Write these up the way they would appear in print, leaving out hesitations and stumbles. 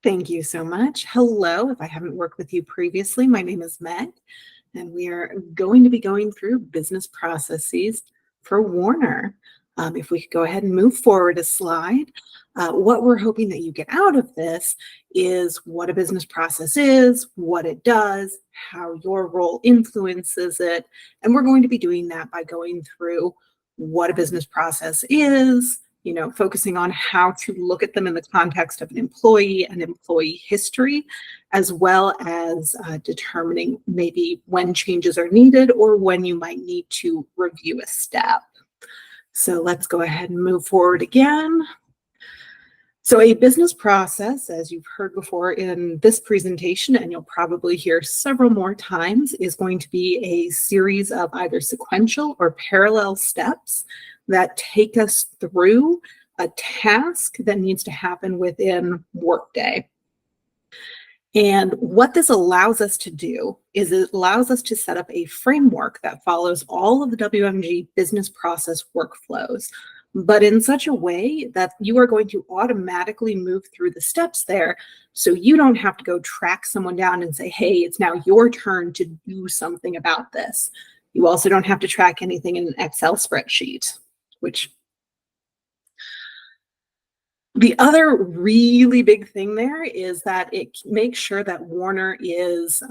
Thank you so much. Hello. If I haven't worked with you previously, my name is Meg, and we are going to be going through business processes for Warner. If we could go ahead and move forward a slide, what we're hoping that you get out of this is what a business process is, what it does, how your role influences it. And we're going to be doing that by going through what a business process is, focusing on how to look at them in the context of an employee and employee history, as well as determining maybe when changes are needed or when you might need to review a step. So let's go ahead and move forward again. So a business process, as you've heard before in this presentation, and you'll probably hear several more times, is going to be a series of either sequential or parallel steps that take us through a task that needs to happen within Workday. And what this allows us to do is it allows us to set up a framework that follows all of the WMG business process workflows, but in such a way that you are going to automatically move through the steps there, so you don't have to go track someone down and say, hey, it's now your turn to do something about this. You also don't have to track anything in an Excel spreadsheet, which the other really big thing there is that it makes sure that Warner is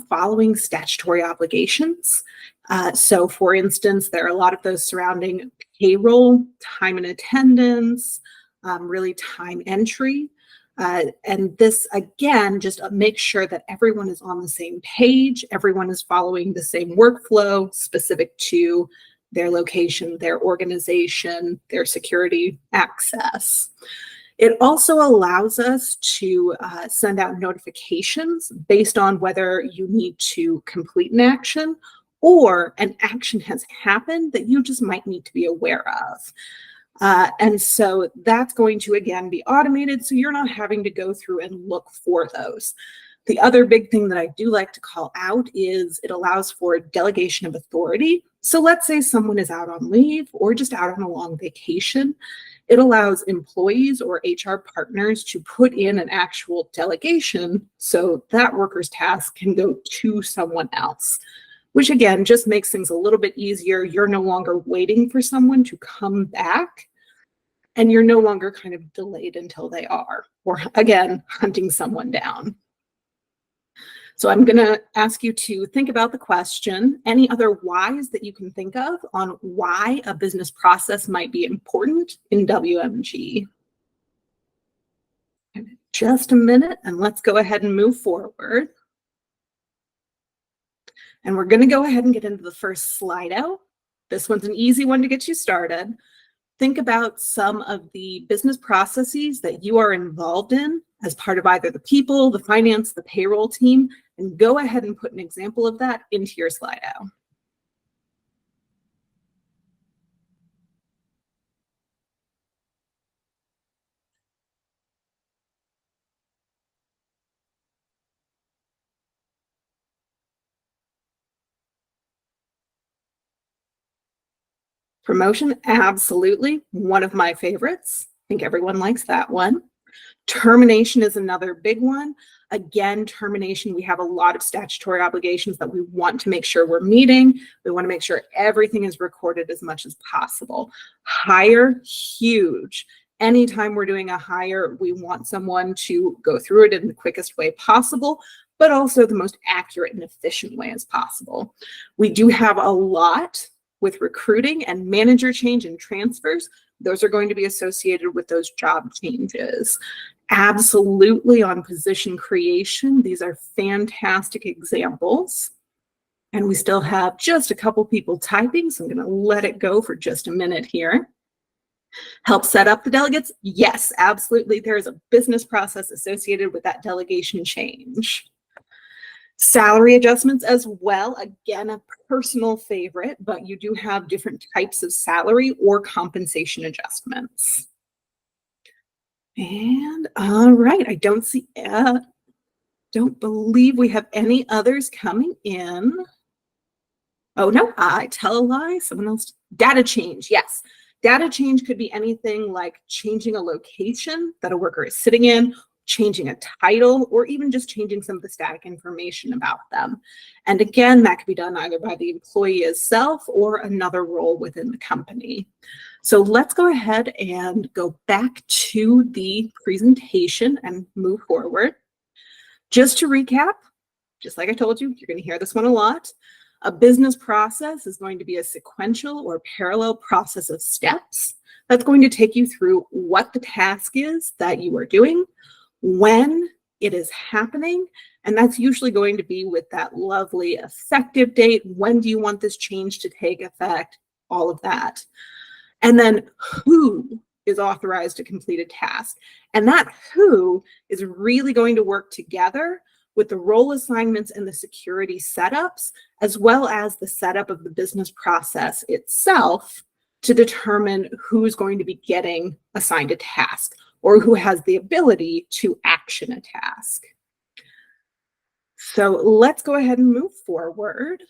following statutory obligations. So for instance, there are a lot of those surrounding payroll, time and attendance, really time entry. And this, again, just makes sure that everyone is on the same page, everyone is following the same workflow specific to their location, their organization, their security access. It also allows us to send out notifications based on whether you need to complete an action or an action has happened that you just might need to be aware of. And so that's going to, again, be automated, so you're not having to go through and look for those. The other big thing that I do like to call out is it allows for delegation of authority. So let's say someone is out on leave or just out on a long vacation. It allows employees or HR partners to put in an actual delegation so that worker's task can go to someone else, which again, just makes things a little bit easier. You're no longer waiting for someone to come back, and you're no longer kind of delayed until they are, or again, hunting someone down. So I'm going to ask you to think about the question, any other whys that you can think of on why a business process might be important in WMG. Just a minute, and let's go ahead and move forward. And we're going to go ahead and get into the first slide out. This one's an easy one to get you started. Think about some of the business processes that you are involved in as part of either the people, the finance, the payroll team, and go ahead and put an example of that into your slide-out. Promotion, absolutely, one of my favorites. I think everyone likes that one. Termination is another big one. Again, termination, we have a lot of statutory obligations that we want to make sure we're meeting. We want to make sure everything is recorded as much as possible. Hire, huge. Anytime we're doing a hire, we want someone to go through it in the quickest way possible, but also the most accurate and efficient way as possible. We do have a lot with recruiting and manager change and transfers. Those are going to be associated with those job changes. Absolutely on position creation. These are fantastic examples. And we still have just a couple people typing, so I'm going to let it go for just a minute here. Help set up the delegates? Yes, absolutely. There is a business process associated with that delegation change. Salary adjustments as well, again, a personal favorite, but you do have different types of salary or compensation adjustments. And all right, I don't believe we have any others coming in. Oh no, I tell a lie, someone else. Data change, yes. Data change could be anything like changing a location that a worker is sitting in changing a title, or even just changing some of the static information about them. And again, that could be done either by the employee itself or another role within the company. So let's go ahead and go back to the presentation and move forward. Just to recap, just like I told you, you're going to hear this one a lot. A business process is going to be a sequential or parallel process of steps that's going to take you through what the task is that you are doing, when it is happening, and that's usually going to be with that lovely effective date. When do you want this change to take effect? All of that. And then who is authorized to complete a task. And that who is really going to work together with the role assignments and the security setups, as well as the setup of the business process itself to determine who's going to be getting assigned a task or who has the ability to action a task. So let's go ahead and move forward.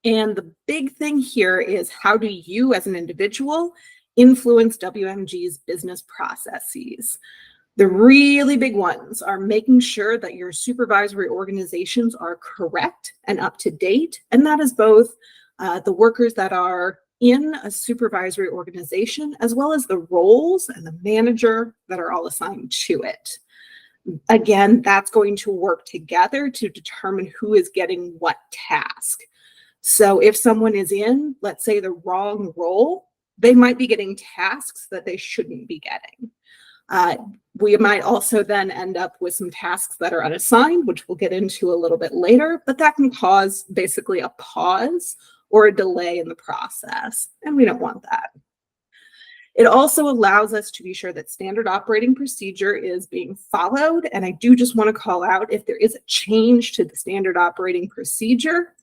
And the big thing here is, how do you as an individual influence WMG's business processes? The really big ones are making sure that your supervisory organizations are correct and up to date. And that is both the workers that are in a supervisory organization, as well as the roles and the manager that are all assigned to it. Again, that's going to work together to determine who is getting what task. So if someone is in, let's say, the wrong role, they might be getting tasks that they shouldn't be getting. We might also then end up with some tasks that are unassigned, which we'll get into a little bit later, but that can cause basically a pause or a delay in the process, and we don't want that. It also allows us to be sure that standard operating procedure is being followed, and I do just want to call out, if there is a change to the standard operating procedure,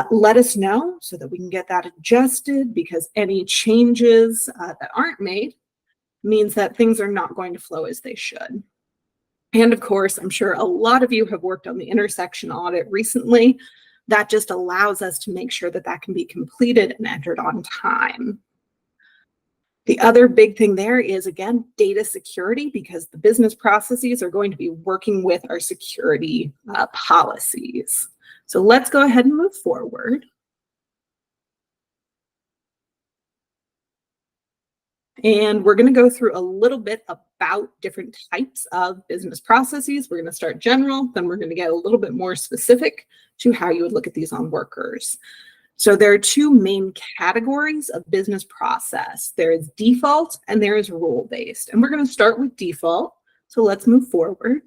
let us know so that we can get that adjusted, because any changes that aren't made means that things are not going to flow as they should. And of course, I'm sure a lot of you have worked on the intersection audit recently. That just allows us to make sure that that can be completed and entered on time. The other big thing there is, again, data security, because the business processes are going to be working with our security policies. So let's go ahead and move forward. And we're going to go through a little bit about different types of business processes. We're going to start general, then we're going to get a little bit more specific to how you would look at these on workers. So there are two main categories of business process. There is default and there is rule-based. And we're going to start with default. So let's move forward.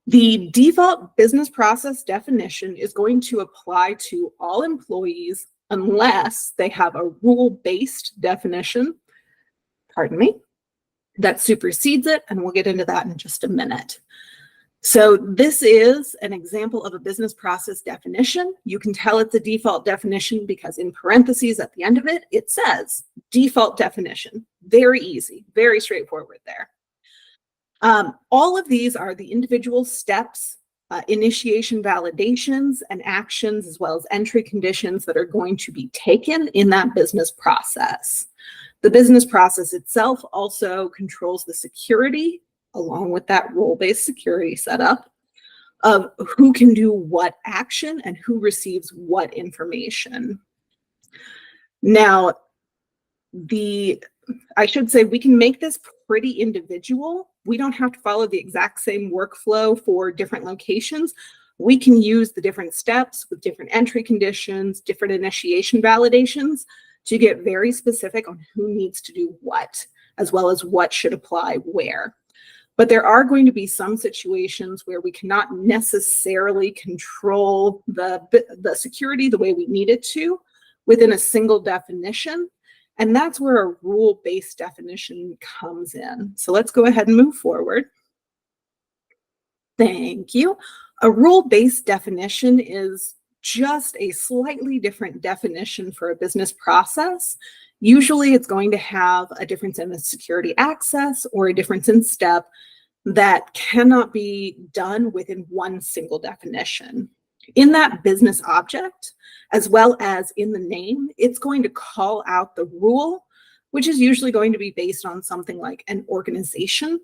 The default business process definition is going to apply to all employees unless they have a rule-based definition, pardon me, that supersedes it, and we'll get into that in just a minute. So this is an example of a business process definition. You can tell it's a default definition because in parentheses at the end of it, it says default definition. Very easy, very straightforward there. All of these are the individual steps, initiation validations and actions, as well as entry conditions that are going to be taken in that business process. The business process itself also controls the security, along with that role-based security setup, of who can do what action and who receives what information. Now, I should say we can make this pretty individual. We don't have to follow the exact same workflow for different locations. We can use the different steps with different entry conditions, different initiation validations to get very specific on who needs to do what, as well as what should apply where. But there are going to be some situations where we cannot necessarily control the security the way we need it to within a single definition. And that's where a rule-based definition comes in. So let's go ahead and move forward. Thank you. A rule-based definition is just a slightly different definition for a business process. Usually it's going to have a difference in the security access or a difference in step that cannot be done within one single definition. In that business object, as well as in the name, it's going to call out the rule which is usually going to be based on something like an organization